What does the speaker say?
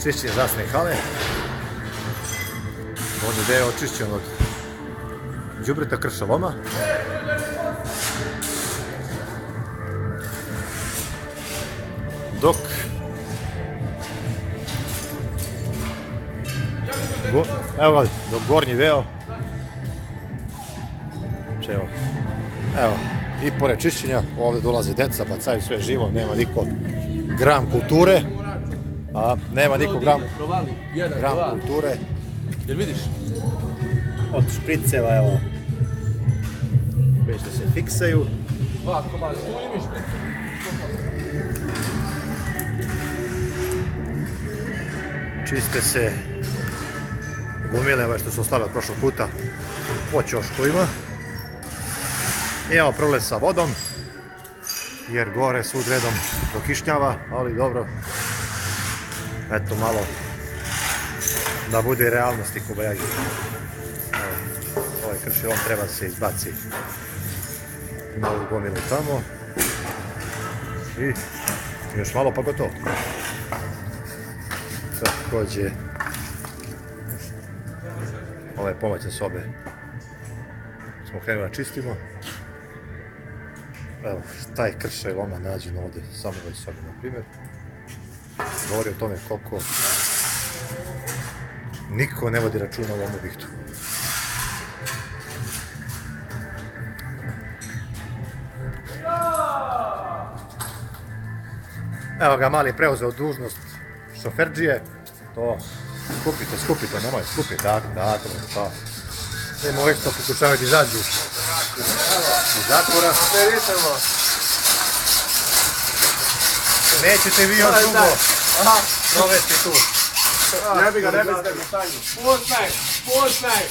čišćenje zdravstvene hale. Ovdje gdje je očišćen od đubreta kršoloma. Dok evo ga, dok gornji deo, evo, i pored čišćenja ovdje dolaze deca, bacaju sve živo, nema niko gram kulture, a nema niko gram kulture. Jel vidiš? Od špriceva, evo, već da se fiksaju. Dva komada, tu imaš me. Čiste se gumile ove što su ostale od prošlog puta po ćoškovima. I evo problem sa vodom, jer gore svud redom dokišnjava, ali dobro. Eto malo da bude realnosti kobajagi. Ovaj kršilom treba da se izbaci na ovu gomilu tamo. I još malo pa gotovo. Također ove pomoćne sobe smo krenuli da čistimo. Evo, taj kršaj loma nađen ovdje, samo ovoj sobi, na primjer. Govori o tome koliko niko ne vodi računa u ovom objektu. Evo ga, mali preuzeo dužnost šoferdžije. To, skupite, nemoj, skupite, tako, to. Nemo već to pokušavaju da izađu iz zatvora. Nećete vi još dugo provesti tu. Ne bi ga stanju. Poznaj!